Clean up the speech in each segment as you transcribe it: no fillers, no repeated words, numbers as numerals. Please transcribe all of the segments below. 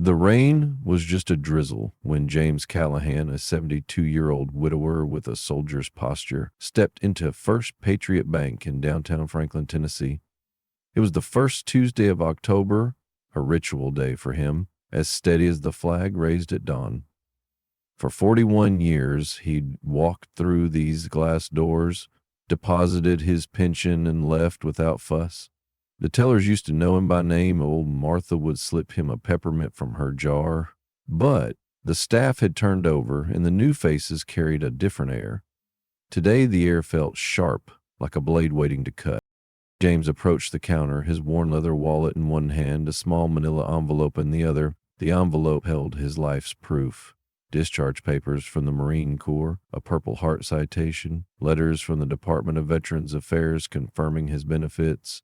The rain was just a drizzle when James Callahan, a 72-year-old widower with a soldier's posture, stepped into First Patriot Bank in downtown Franklin, Tennessee. It was the first Tuesday of October, a ritual day for him, as steady as the flag raised at dawn. For 41 years, he'd walked through these glass doors, deposited his pension, and left without fuss. The tellers used to know him by name. Old Martha would slip him a peppermint from her jar. But the staff had turned over, and the new faces carried a different air. Today the air felt sharp, like a blade waiting to cut. James approached the counter, his worn leather wallet in one hand, a small manila envelope in the other. The envelope held his life's proof. Discharge papers from the Marine Corps, a Purple Heart citation, letters from the Department of Veterans Affairs confirming his benefits.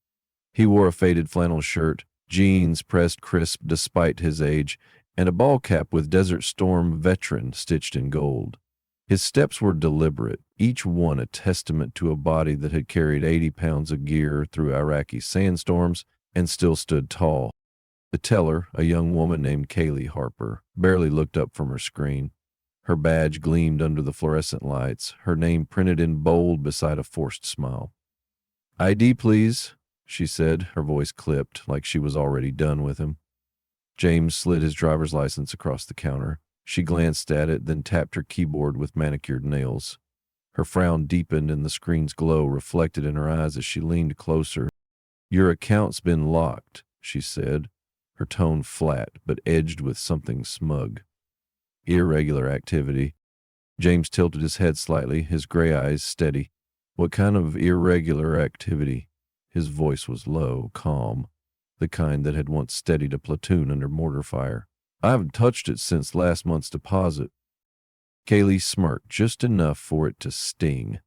He wore a faded flannel shirt, jeans pressed crisp despite his age, and a ball cap with Desert Storm veteran stitched in gold. His steps were deliberate, each one a testament to a body that had carried 80 pounds of gear through Iraqi sandstorms and still stood tall. The teller, a young woman named Kaylee Harper, barely looked up from her screen. Her badge gleamed under the fluorescent lights, her name printed in bold beside a forced smile. "ID, please," she said, her voice clipped like she was already done with him. James slid his driver's license across the counter. She glanced at it, then tapped her keyboard with manicured nails. Her frown deepened and the screen's glow reflected in her eyes as she leaned closer. "Your account's been locked," she said, her tone flat but edged with something smug. "Irregular activity." James tilted his head slightly, his gray eyes steady. "What kind of irregular activity?" His voice was low, calm, the kind that had once steadied a platoon under mortar fire. "I haven't touched it since last month's deposit." Kaylee smirked just enough for it to sting.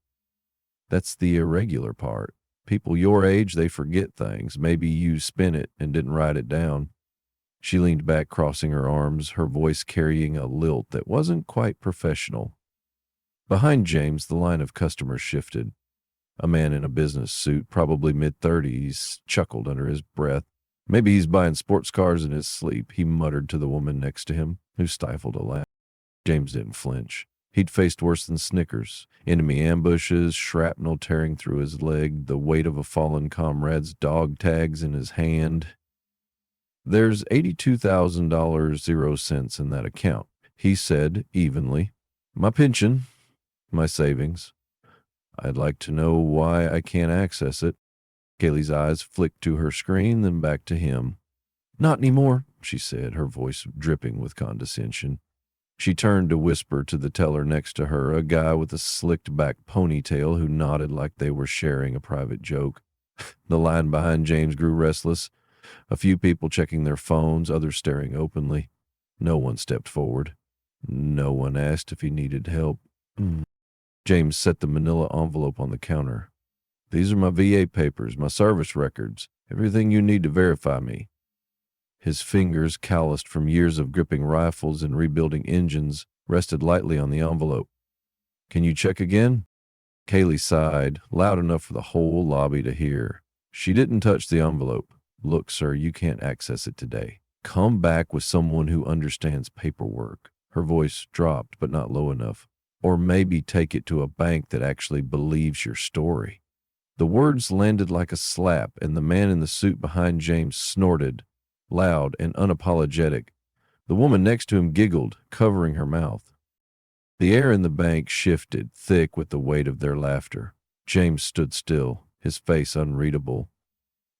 "That's the irregular part. People your age, they forget things. Maybe you spent it and didn't write it down." She leaned back, crossing her arms, her voice carrying a lilt that wasn't quite professional. Behind James, the line of customers shifted. A man in a business suit, probably mid-30s, chuckled under his breath. "Maybe he's buying sports cars in his sleep," he muttered to the woman next to him, who stifled a laugh. James didn't flinch. He'd faced worse than Snickers. Enemy ambushes, shrapnel tearing through his leg, the weight of a fallen comrade's dog tags in his hand. "There's $82,000.00 in that account," he said evenly. "My pension, my savings. I'd like to know why I can't access it." Kaylee's eyes flicked to her screen, then back to him. "Not anymore," she said, her voice dripping with condescension. She turned to whisper to the teller next to her, a guy with a slicked-back ponytail who nodded like they were sharing a private joke. The line behind James grew restless. A few people checking their phones, others staring openly. No one stepped forward. No one asked if he needed help. James set the manila envelope on the counter. "These are my VA papers, my service records, everything you need to verify me." His fingers, calloused from years of gripping rifles and rebuilding engines, rested lightly on the envelope. "Can you check again?" Kaylee sighed, loud enough for the whole lobby to hear. She didn't touch the envelope. "Look, sir, you can't access it today. Come back with someone who understands paperwork." Her voice dropped, but not low enough. "Or maybe take it to a bank that actually believes your story." The words landed like a slap, and the man in the suit behind James snorted, loud and unapologetic. The woman next to him giggled, covering her mouth. The air in the bank shifted, thick with the weight of their laughter. James stood still, his face unreadable.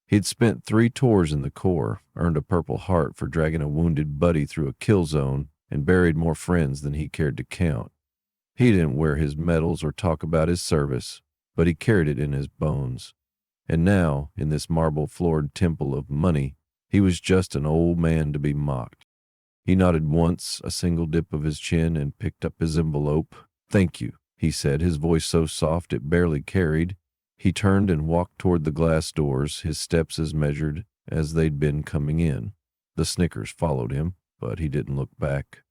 He'd spent 3 tours in the Corps, earned a Purple Heart for dragging a wounded buddy through a kill zone, and buried more friends than he cared to count. He didn't wear his medals or talk about his service, but he carried it in his bones. And now, in this marble-floored temple of money, he was just an old man to be mocked. He nodded once, a single dip of his chin, and picked up his envelope. "Thank you," he said, his voice so soft it barely carried. He turned and walked toward the glass doors, his steps as measured as they'd been coming in. The Snickers followed him, but he didn't look back.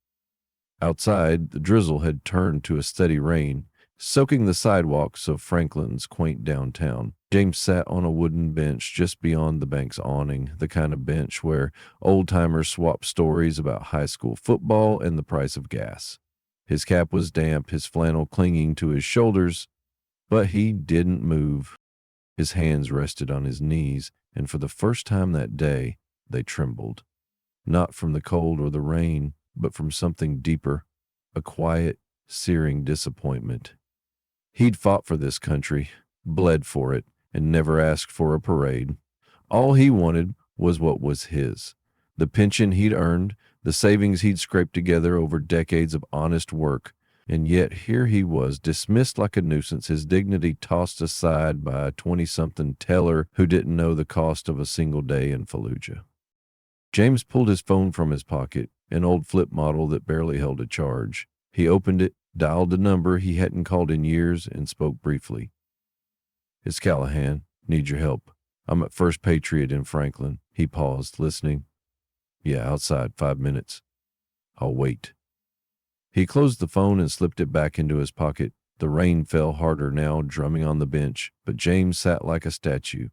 Outside, the drizzle had turned to a steady rain, soaking the sidewalks of Franklin's quaint downtown. James sat on a wooden bench just beyond the bank's awning, the kind of bench where old-timers swap stories about high school football and the price of gas. His cap was damp, his flannel clinging to his shoulders, but he didn't move. His hands rested on his knees, and for the first time that day, they trembled. Not from the cold or the rain, but from something deeper, a quiet, searing disappointment. He'd fought for this country, bled for it, and never asked for a parade. All he wanted was what was his. The pension he'd earned, the savings he'd scraped together over decades of honest work, and yet here he was, dismissed like a nuisance, his dignity tossed aside by a 20-something teller who didn't know the cost of a single day in Fallujah. James pulled his phone from his pocket, an old flip model that barely held a charge. He opened it, dialed a number he hadn't called in years, and spoke briefly. "It's Callahan. Need your help. I'm at First Patriot in Franklin." He paused, listening. "Yeah, outside, 5 minutes." "I'll wait." He closed the phone and slipped it back into his pocket. The rain fell harder now, drumming on the bench, but James sat like a statue,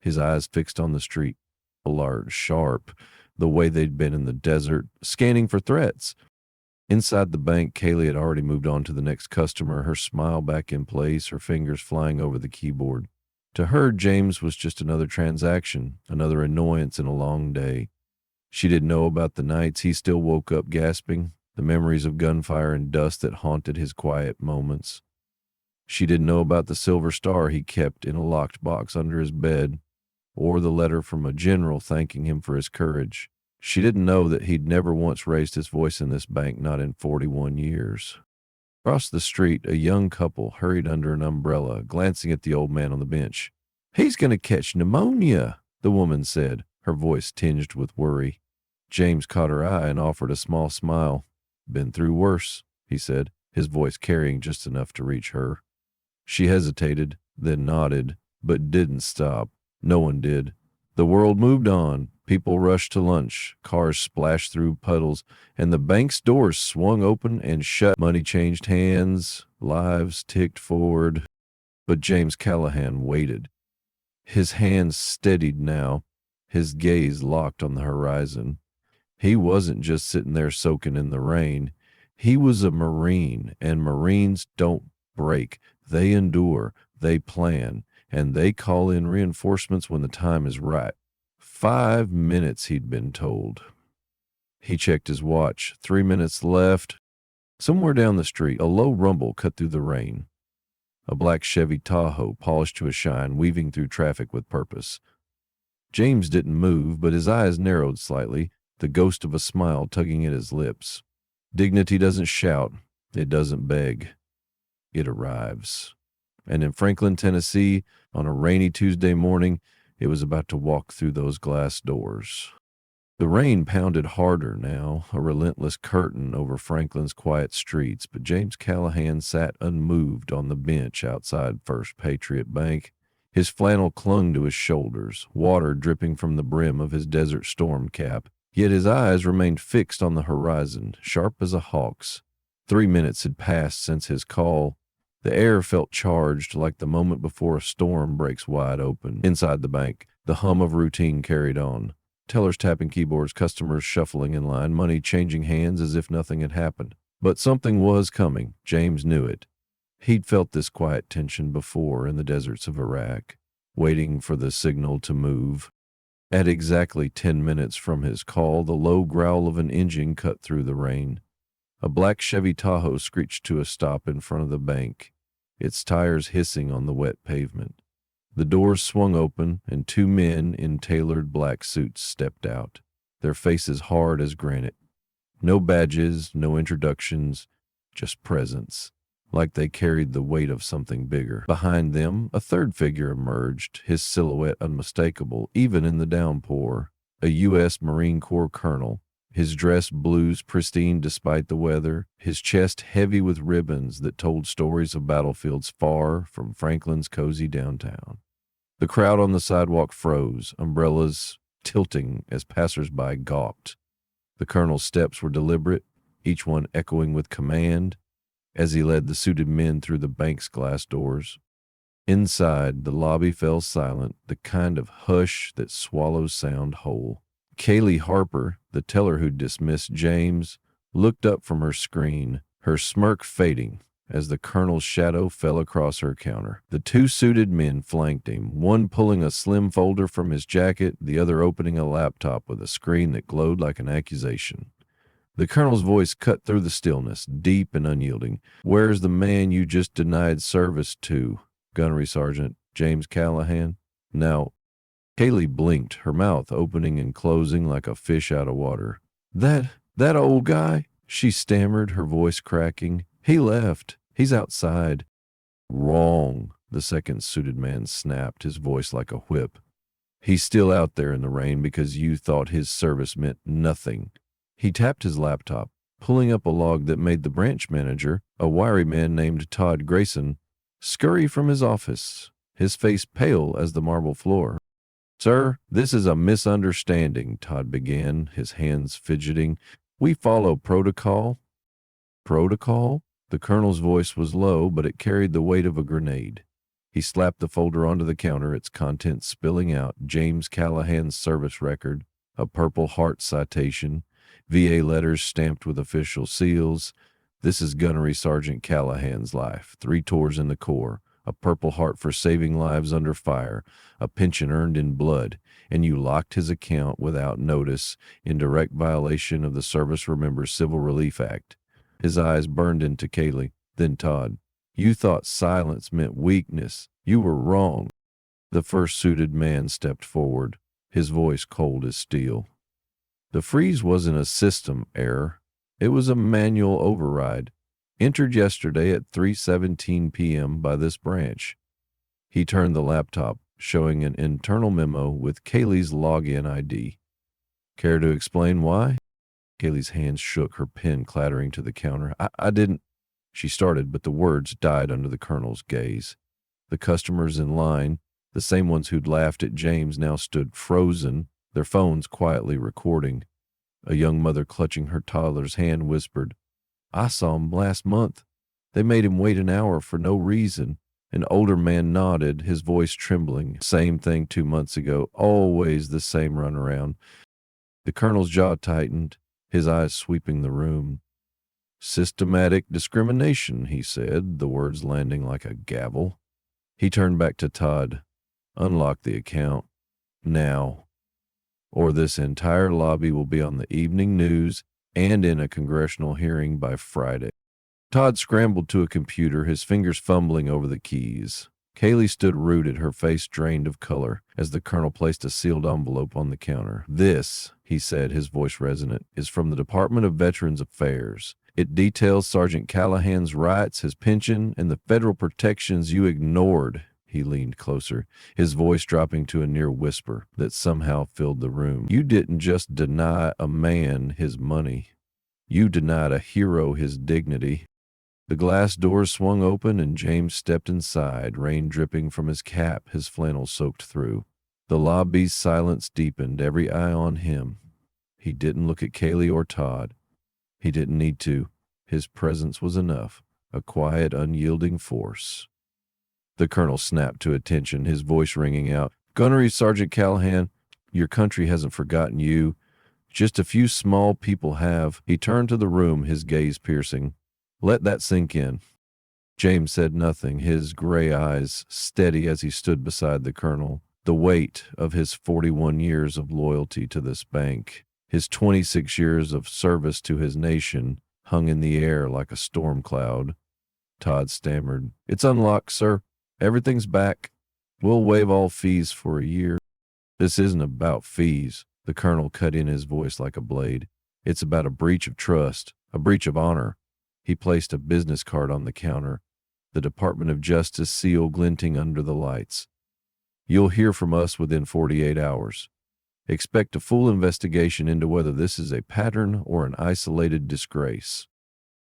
his eyes fixed on the street, alert, sharp, the way they'd been in the desert, scanning for threats. Inside the bank, Kaylee had already moved on to the next customer, her smile back in place, her fingers flying over the keyboard. To her, James was just another transaction, another annoyance in a long day. She didn't know about the nights he still woke up gasping, the memories of gunfire and dust that haunted his quiet moments. She didn't know about the silver star he kept in a locked box under his bed, or the letter from a general thanking him for his courage. She didn't know that he'd never once raised his voice in this bank, not in 41 years. Across the street, a young couple hurried under an umbrella, glancing at the old man on the bench. "He's going to catch pneumonia," the woman said, her voice tinged with worry. James caught her eye and offered a small smile. "Been through worse," he said, his voice carrying just enough to reach her. She hesitated, then nodded, but didn't stop. No one did. The world moved on. People rushed to lunch. Cars splashed through puddles, and the bank's doors swung open and shut. Money changed hands. Lives ticked forward. But James Callahan waited. His hands steadied now, his gaze locked on the horizon. He wasn't just sitting there soaking in the rain. He was a Marine, and Marines don't break. They endure, they plan, and they call in reinforcements when the time is right. 5 minutes, he'd been told. He checked his watch. 3 minutes left. Somewhere down the street, a low rumble cut through the rain. A black Chevy Tahoe, polished to a shine, weaving through traffic with purpose. James didn't move, but his eyes narrowed slightly, the ghost of a smile tugging at his lips. Dignity doesn't shout. It doesn't beg. It arrives. And in Franklin, Tennessee, on a rainy Tuesday morning, it was about to walk through those glass doors. The rain pounded harder now, a relentless curtain over Franklin's quiet streets, but James Callahan sat unmoved on the bench outside First Patriot Bank. His flannel clung to his shoulders, water dripping from the brim of his Desert Storm cap, yet his eyes remained fixed on the horizon, sharp as a hawk's. 3 minutes had passed since his call. The air felt charged, like the moment before a storm breaks wide open. Inside the bank, the hum of routine carried on. Tellers tapping keyboards, customers shuffling in line, money changing hands as if nothing had happened. But something was coming. James knew it. He'd felt this quiet tension before in the deserts of Iraq, waiting for the signal to move. At exactly 10 minutes from his call, the low growl of an engine cut through the rain. A black Chevy Tahoe screeched to a stop in front of the bank, its tires hissing on the wet pavement. The doors swung open, and 2 men in tailored black suits stepped out, their faces hard as granite. No badges, no introductions, just presence, like they carried the weight of something bigger. Behind them, a third figure emerged, his silhouette unmistakable, even in the downpour. A U.S. Marine Corps colonel, his dress blues pristine despite the weather, his chest heavy with ribbons that told stories of battlefields far from Franklin's cozy downtown. The crowd on the sidewalk froze, umbrellas tilting as passersby gawped. The colonel's steps were deliberate, each one echoing with command, as he led the suited men through the bank's glass doors. Inside, the lobby fell silent, the kind of hush that swallows sound whole. Kaylee Harper, the teller who dismissed James, looked up from her screen, her smirk fading as the colonel's shadow fell across her counter. The two suited men flanked him, one pulling a slim folder from his jacket, the other opening a laptop with a screen that glowed like an accusation. The colonel's voice cut through the stillness, deep and unyielding. "Where's the man you just denied service to, Gunnery Sergeant James Callahan?" Now, Kaylee blinked, her mouth opening and closing like a fish out of water. That old guy?" she stammered, her voice cracking. "He left. He's outside." "Wrong," the second suited man snapped, his voice like a whip. "He's still out there in the rain because you thought his service meant nothing." He tapped his laptop, pulling up a log that made the branch manager, a wiry man named Todd Grayson, scurry from his office, his face pale as the marble floor. "Sir, this is a misunderstanding," Todd began, his hands fidgeting. "We follow protocol." "Protocol?" The colonel's voice was low, but it carried the weight of a grenade. He slapped the folder onto the counter, its contents spilling out: James Callahan's service record, a Purple Heart citation, VA letters stamped with official seals. "This is Gunnery Sergeant Callahan's life. 3 tours in the Corps, a Purple Heart for saving lives under fire, a pension earned in blood, and you locked his account without notice in direct violation of the Service Remembers Civil Relief Act." His eyes burned into Kaylee, then Todd. "You thought silence meant weakness. You were wrong." The first suited man stepped forward, his voice cold as steel. "The freeze wasn't a system error. It was a manual override, entered yesterday at 3:17 p.m. by this branch." He turned the laptop, showing an internal memo with Kaylee's login ID. "Care to explain why?" Kaylee's hands shook, her pen clattering to the counter. I didn't," she started, but the words died under the colonel's gaze. The customers in line, the same ones who'd laughed at James, now stood frozen, their phones quietly recording. A young mother clutching her toddler's hand whispered, "I saw him last month. They made him wait an hour for no reason." An older man nodded, his voice trembling. "Same thing 2 months ago. Always the same runaround." The colonel's jaw tightened, his eyes sweeping the room. "Systematic discrimination," he said, the words landing like a gavel. He turned back to Todd. "Unlock the account. Now. Or this entire lobby will be on the evening news and in a congressional hearing by Friday." Todd scrambled to a computer, his fingers fumbling over the keys. Kaylee stood rooted, her face drained of color, as the colonel placed a sealed envelope on the counter. "This," he said, his voice resonant, "is from the Department of Veterans Affairs. It details Sergeant Callahan's rights, his pension, and the federal protections you ignored." He leaned closer, his voice dropping to a near whisper that somehow filled the room. "You didn't just deny a man his money. You denied a hero his dignity." The glass doors swung open and James stepped inside, rain dripping from his cap, his flannel soaked through. The lobby's silence deepened, every eye on him. He didn't look at Kaylee or Todd. He didn't need to. His presence was enough, a quiet, unyielding force. The colonel snapped to attention, his voice ringing out. "Gunnery Sergeant Callahan, your country hasn't forgotten you. Just a few small people have." He turned to the room, his gaze piercing. "Let that sink in." James said nothing, his gray eyes steady as he stood beside the colonel. The weight of his 41 years of loyalty to this bank, his 26 years of service to his nation, hung in the air like a storm cloud. Todd stammered, "It's unlocked, sir. Everything's back. We'll waive all fees for a year." "This isn't about fees," the colonel cut in, his voice like a blade. "It's about a breach of trust, a breach of honor." He placed a business card on the counter, the Department of Justice seal glinting under the lights. "You'll hear from us within 48 hours. Expect a full investigation into whether this is a pattern or an isolated disgrace."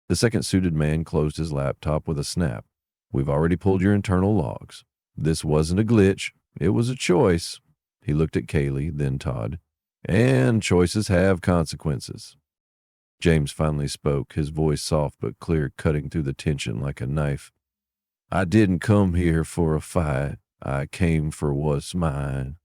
The second suited man closed his laptop with a snap. "We've already pulled your internal logs. This wasn't a glitch. It was a choice." He looked at Kaylee, then Todd. "And choices have consequences." James finally spoke, his voice soft but clear, cutting through the tension like a knife. I didn't come here for a fight. I came for what's mine.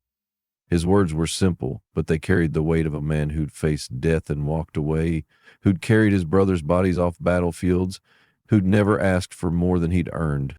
His words were simple, but they carried the weight of a man who'd faced death and walked away, who'd carried his brothers' bodies off battlefields, who'd never asked for more than he'd earned.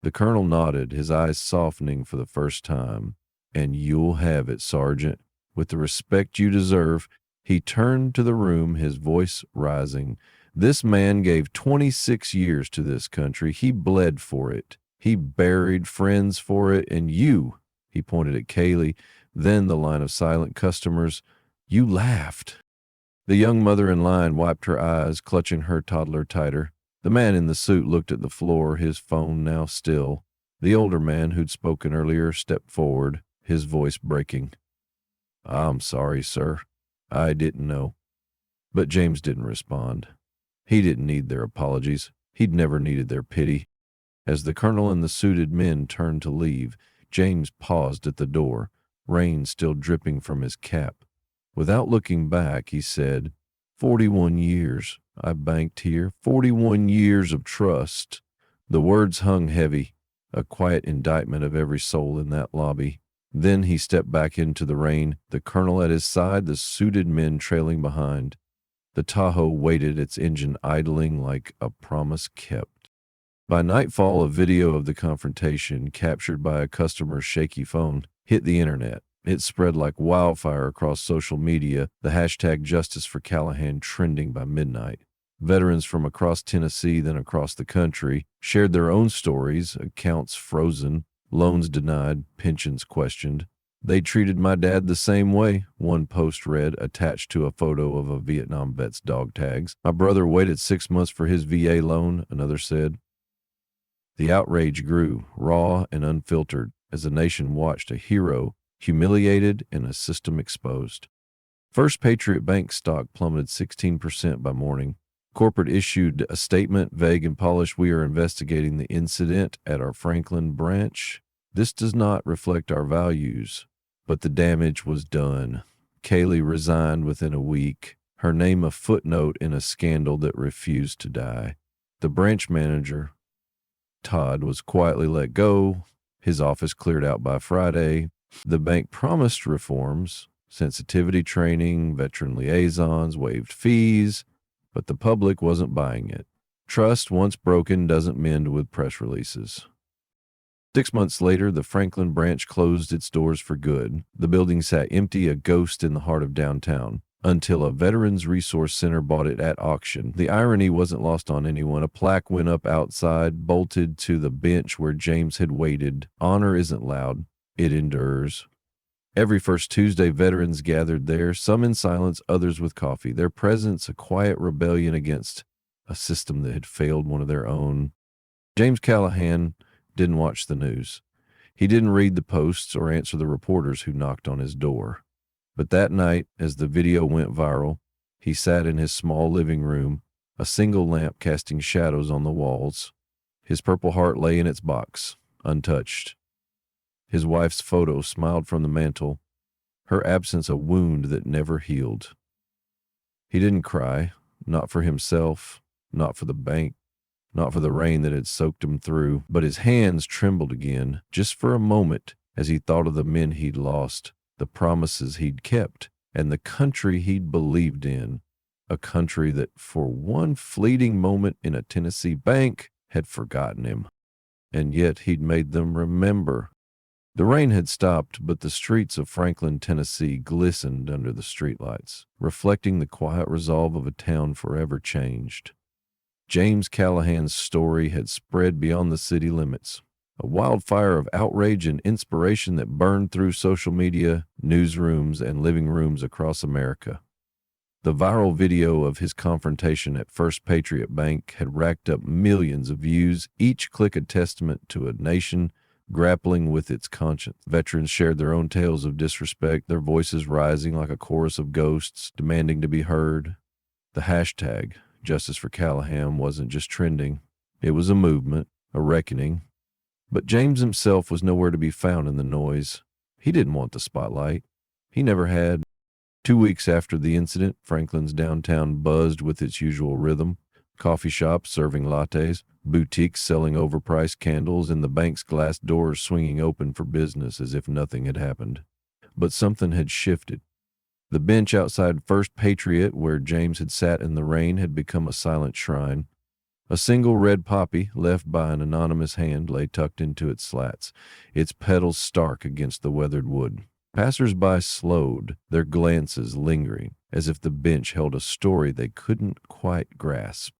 The colonel nodded, his eyes softening for the first time. And you'll have it, Sergeant. With the respect you deserve, he turned to the room, his voice rising. This man gave 26 years to this country. He bled for it. He buried friends for it. And you, he pointed at Kaylee, then the line of silent customers, you laughed. The young mother in line wiped her eyes, clutching her toddler tighter. The man in the suit looked at the floor, his phone now still. The older man who'd spoken earlier stepped forward, his voice breaking. I'm sorry, sir. I didn't know. But James didn't respond. He didn't need their apologies. He'd never needed their pity. As the colonel and the suited men turned to leave, James paused at the door, rain still dripping from his cap. Without looking back, he said, 41 years I banked here, 41 years of trust. The words hung heavy, a quiet indictment of every soul in that lobby. Then he stepped back into the rain, the colonel at his side, the suited men trailing behind. The Tahoe waited, its engine idling like a promise kept. By nightfall, a video of the confrontation, captured by a customer's shaky phone, hit the internet. It spread like wildfire across social media, the hashtag Justice for Callahan trending by midnight. Veterans from across Tennessee, then across the country, shared their own stories, accounts frozen, loans denied, pensions questioned. They treated my dad the same way, one post read, attached to a photo of a Vietnam vet's dog tags. My brother waited 6 months for his VA loan, another said. The outrage grew, raw and unfiltered, as the nation watched a hero humiliated and a system exposed. First Patriot Bank stock plummeted 16% by morning. Corporate issued a statement, vague and polished. We are investigating the incident at our Franklin branch. This does not reflect our values, but the damage was done. Kaylee resigned within a week, her name a footnote in a scandal that refused to die. The branch manager, Todd, was quietly let go, his office cleared out by Friday. The bank promised reforms, sensitivity training, veteran liaisons, waived fees, but the public wasn't buying it. Trust, once broken, doesn't mend with press releases. 6 months later, the Franklin branch closed its doors for good. The building sat empty, a ghost in the heart of downtown, until a Veterans Resource Center bought it at auction. The irony wasn't lost on anyone. A plaque went up outside, bolted to the bench where James had waited. Honor isn't loud. It endures. Every first Tuesday, veterans gathered there, some in silence, others with coffee. Their presence a quiet rebellion against a system that had failed one of their own. James Callahan didn't watch the news. He didn't read the posts or answer the reporters who knocked on his door. But that night, as the video went viral, he sat in his small living room, a single lamp casting shadows on the walls. His Purple Heart lay in its box, untouched. His wife's photo smiled from the mantel, her absence a wound that never healed. He didn't cry, not for himself, not for the bank, not for the rain that had soaked him through, but his hands trembled again, just for a moment, as he thought of the men he'd lost, the promises he'd kept, and the country he'd believed in, a country that for one fleeting moment in a Tennessee bank had forgotten him. And yet he'd made them remember. The rain had stopped, but the streets of Franklin, Tennessee glistened under the streetlights, reflecting the quiet resolve of a town forever changed. James Callahan's story had spread beyond the city limits, a wildfire of outrage and inspiration that burned through social media, newsrooms, and living rooms across America. The viral video of his confrontation at First Patriot Bank had racked up millions of views, each click a testament to a nation grappling with its conscience. Veterans shared their own tales of disrespect, their voices rising like a chorus of ghosts, demanding to be heard. The hashtag, Justice for Callahan, wasn't just trending. It was a movement, a reckoning. But James himself was nowhere to be found in the noise. He didn't want the spotlight. He never had. 2 weeks after the incident, Franklin's downtown buzzed with its usual rhythm. Coffee shops serving lattes, boutiques selling overpriced candles, and the bank's glass doors swinging open for business as if nothing had happened. But something had shifted. The bench outside First Patriot, where James had sat in the rain, had become a silent shrine. A single red poppy, left by an anonymous hand, lay tucked into its slats, its petals stark against the weathered wood. Passers-by slowed, their glances lingering, as if the bench held a story they couldn't quite grasp.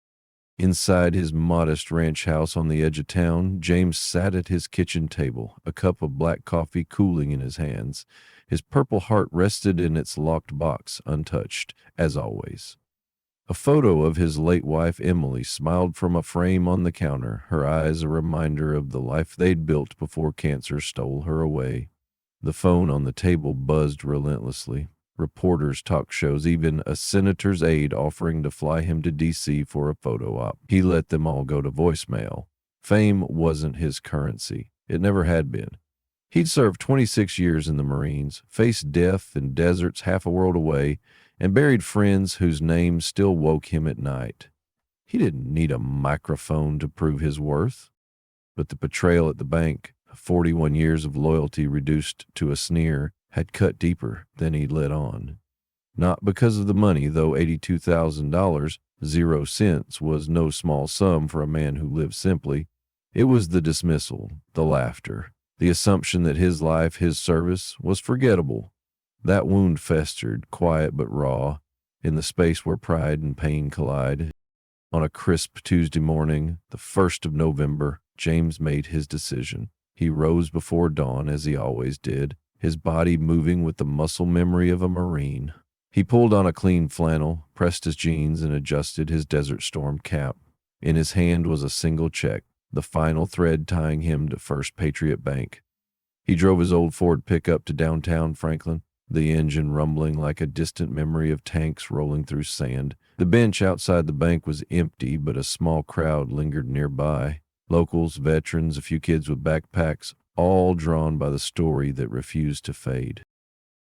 Inside his modest ranch house on the edge of town, James sat at his kitchen table, a cup of black coffee cooling in his hands. His purple heart rested in its locked box, untouched, as always. A photo of his late wife, Emily, smiled from a frame on the counter, her eyes a reminder of the life they'd built before cancer stole her away. The phone on the table buzzed relentlessly. Reporters, talk shows, even a senator's aide offering to fly him to D.C. for a photo op. He let them all go to voicemail. Fame wasn't his currency. It never had been. He'd served 26 years in the Marines, faced death in deserts half a world away, and buried friends whose names still woke him at night. He didn't need a microphone to prove his worth. But the betrayal at the bank, 41 years of loyalty reduced to a sneer, had cut deeper than he'd let on. Not because of the money, though $82,000, 0 cents, was no small sum for a man who lived simply. It was the dismissal, the laughter, the assumption that his life, his service, was forgettable. That wound festered, quiet but raw, in the space where pride and pain collide. On a crisp Tuesday morning, the 1st of November, James made his decision. He rose before dawn, as he always did, his body moving with the muscle memory of a Marine. He pulled on a clean flannel, pressed his jeans, and adjusted his Desert Storm cap. In his hand was a single check, the final thread tying him to First Patriot Bank. He drove his old Ford pickup to downtown Franklin, the engine rumbling like a distant memory of tanks rolling through sand. The bench outside the bank was empty, but a small crowd lingered nearby. Locals, veterans, a few kids with backpacks, all drawn by the story that refused to fade.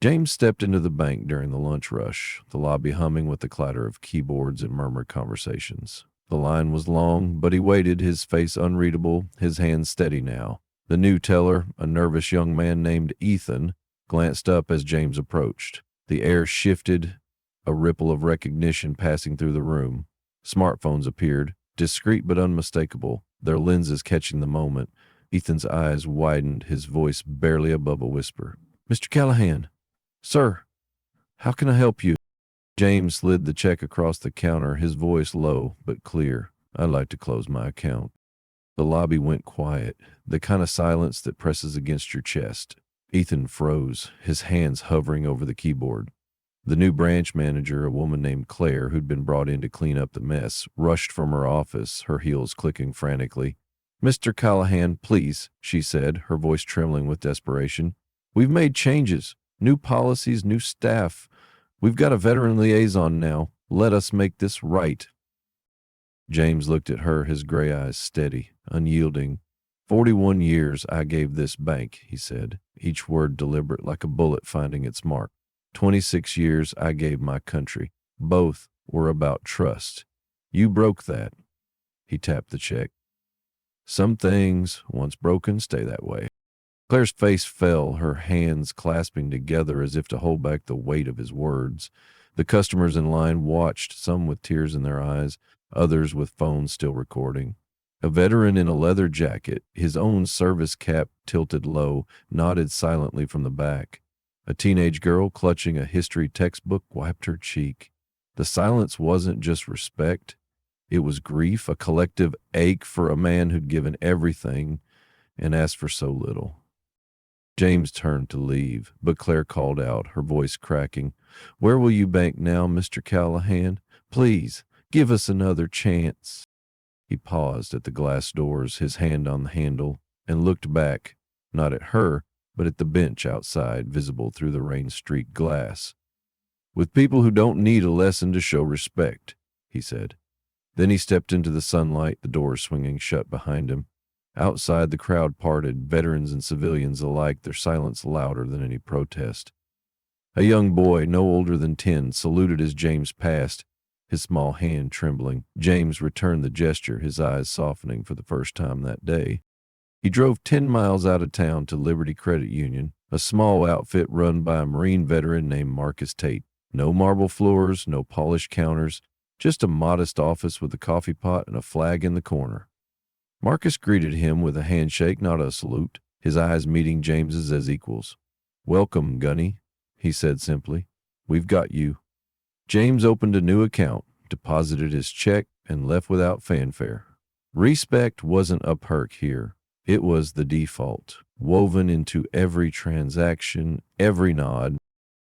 James stepped into the bank during the lunch rush, the lobby humming with the clatter of keyboards and murmured conversations. The line was long, but he waited, his face unreadable, his hands steady now. The new teller, a nervous young man named Ethan, glanced up as James approached. The air shifted, a ripple of recognition passing through the room. Smartphones appeared, discreet but unmistakable, their lenses catching the moment. Ethan's eyes widened, his voice barely above a whisper. "Mr. Callahan." "Sir, how can I help you?" James slid the check across the counter, his voice low but clear. "I'd like to close my account." The lobby went quiet, the kind of silence that presses against your chest. Ethan froze, his hands hovering over the keyboard. The new branch manager, a woman named Claire, who'd been brought in to clean up the mess, rushed from her office, her heels clicking frantically. "Mr. Callahan, please," she said, her voice trembling with desperation. "We've made changes, new policies, new staff. We've got a veteran liaison now. Let us make this right." James looked at her, his gray eyes steady, unyielding. 41 years I gave this bank," he said, each word deliberate like a bullet finding its mark. 26 years I gave my country. Both were about trust. You broke that. He tapped the check. Some things, once broken, stay that way. Claire's face fell, her hands clasping together as if to hold back the weight of his words. The customers in line watched, some with tears in their eyes, others with phones still recording. A veteran in a leather jacket, his own service cap tilted low, nodded silently from the back. A teenage girl clutching a history textbook wiped her cheek. The silence wasn't just respect. It was grief, a collective ache for a man who'd given everything and asked for so little. James turned to leave, but Claire called out, her voice cracking. "Where will you bank now, Mr. Callahan? Please, give us another chance." He paused at the glass doors, his hand on the handle, and looked back, not at her, but at the bench outside, visible through the rain-streaked glass. "With people who don't need a lesson to show respect," he said. Then he stepped into the sunlight, the doors swinging shut behind him. Outside, the crowd parted, veterans and civilians alike, their silence louder than any protest. A young boy, no older than 10, saluted as James passed. his small hand trembling. James returned the gesture, his eyes softening for the first time that day. He drove 10 miles out of town to Liberty Credit Union, a small outfit run by a Marine veteran named Marcus Tate. No marble floors, no polished counters, just a modest office with a coffee pot and a flag in the corner. Marcus greeted him with a handshake, not a salute, his eyes meeting James's as equals. "Welcome, Gunny," he said simply. "We've got you." James opened a new account, deposited his check, and left without fanfare. Respect wasn't a perk here. It was the default, woven into every transaction, every nod.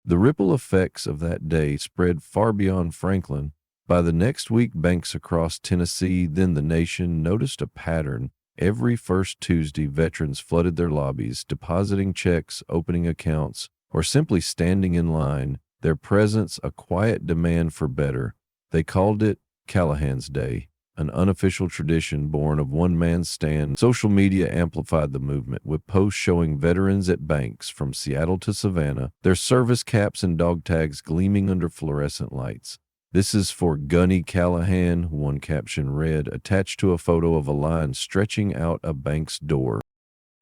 The ripple effects of that day spread far beyond Franklin. By the next week, banks across Tennessee, then the nation, noticed a pattern. Every first Tuesday, veterans flooded their lobbies, depositing checks, opening accounts, or simply standing in line, their presence a quiet demand for better. They called it Callahan's Day, an unofficial tradition born of one man's stand. Social media amplified the movement, with posts showing veterans at banks from Seattle to Savannah, their service caps and dog tags gleaming under fluorescent lights. "This is for Gunny Callahan," one caption read, attached to a photo of a line stretching out a bank's door.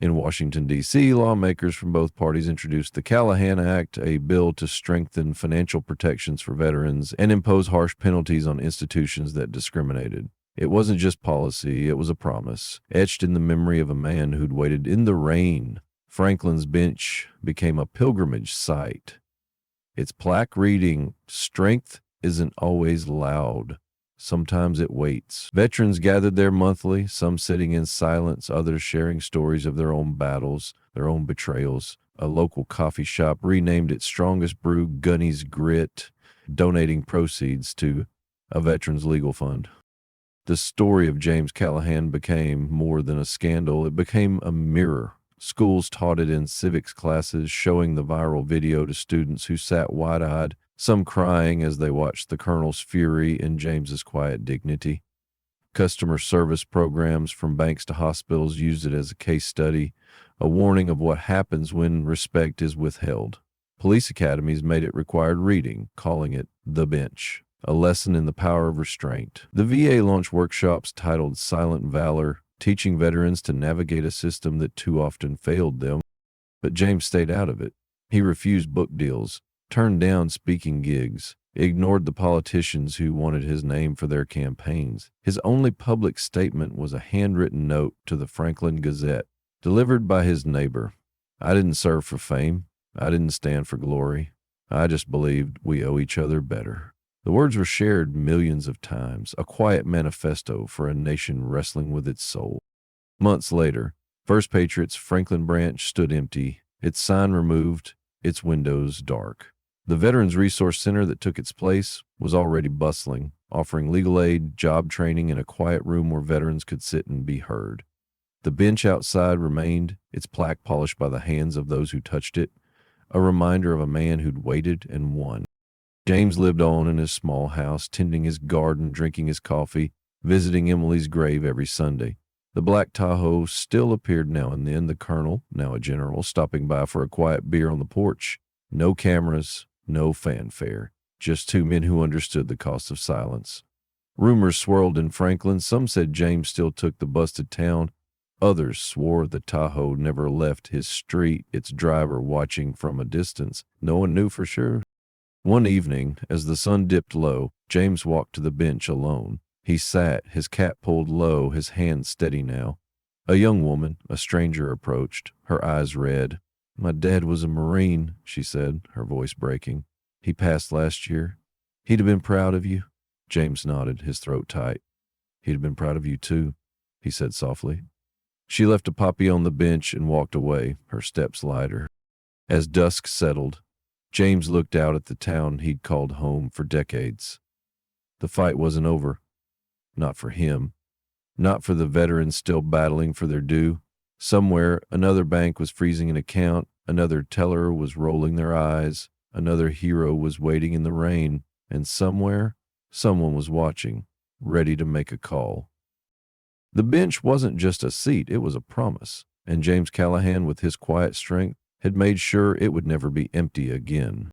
In Washington, D.C., lawmakers from both parties introduced the Callahan Act, a bill to strengthen financial protections for veterans and impose harsh penalties on institutions that discriminated. It wasn't just policy, it was a promise, etched in the memory of a man who'd waited in the rain. Franklin's bench became a pilgrimage site. Its plaque reading, "Strength isn't always loud. Sometimes it waits." Veterans gathered there monthly, some sitting in silence, others sharing stories of their own battles, their own betrayals. A local coffee shop renamed its strongest brew Gunny's Grit, donating proceeds to a veterans legal fund. The story of James Callahan became more than a scandal. It became a mirror. Schools taught it in civics classes, showing the viral video to students who sat wide-eyed, some crying as they watched the colonel's fury and James's quiet dignity. Customer service programs from banks to hospitals used it as a case study, a warning of what happens when respect is withheld. Police academies made it required reading, calling it The Bench, a lesson in the power of restraint. The VA launched workshops titled Silent Valor, teaching veterans to navigate a system that too often failed them. But James stayed out of it. He refused book deals, turned down speaking gigs, ignored the politicians who wanted his name for their campaigns. His only public statement was a handwritten note to the Franklin Gazette, delivered by his neighbor. "I didn't serve for fame. I didn't stand for glory. I just believed we owe each other better." The words were shared millions of times, a quiet manifesto for a nation wrestling with its soul. Months later, First Patriot's Franklin branch stood empty, its sign removed, its windows dark. The Veterans Resource Center that took its place was already bustling, offering legal aid, job training, and a quiet room where veterans could sit and be heard. The bench outside remained, its plaque polished by the hands of those who touched it, a reminder of a man who'd waited and won. James lived on in his small house, tending his garden, drinking his coffee, visiting Emily's grave every Sunday. The black Tahoe still appeared now and then, the colonel, now a general, stopping by for a quiet beer on the porch. No cameras, no fanfare, just two men who understood the cost of silence. Rumors swirled in Franklin. Some said James still took the bus to town. Others swore the Tahoe never left his street, its driver watching from a distance. No one knew for sure. One evening, as the sun dipped low, James walked to the bench alone. He sat, his cap pulled low, his hands steady now. A young woman, a stranger, approached, her eyes red. "My dad was a Marine," she said, her voice breaking. "He passed last year. He'd have been proud of you." James nodded, his throat tight. "He'd have been proud of you too," he said softly. She left a poppy on the bench and walked away, her steps lighter. As dusk settled, James looked out at the town he'd called home for decades. The fight wasn't over. Not for him. Not for the veterans still battling for their due. Somewhere, another bank was freezing an account, another teller was rolling their eyes, another hero was waiting in the rain, and somewhere, someone was watching, ready to make a call. The bench wasn't just a seat, it was a promise, and James Callahan, with his quiet strength, had made sure it would never be empty again.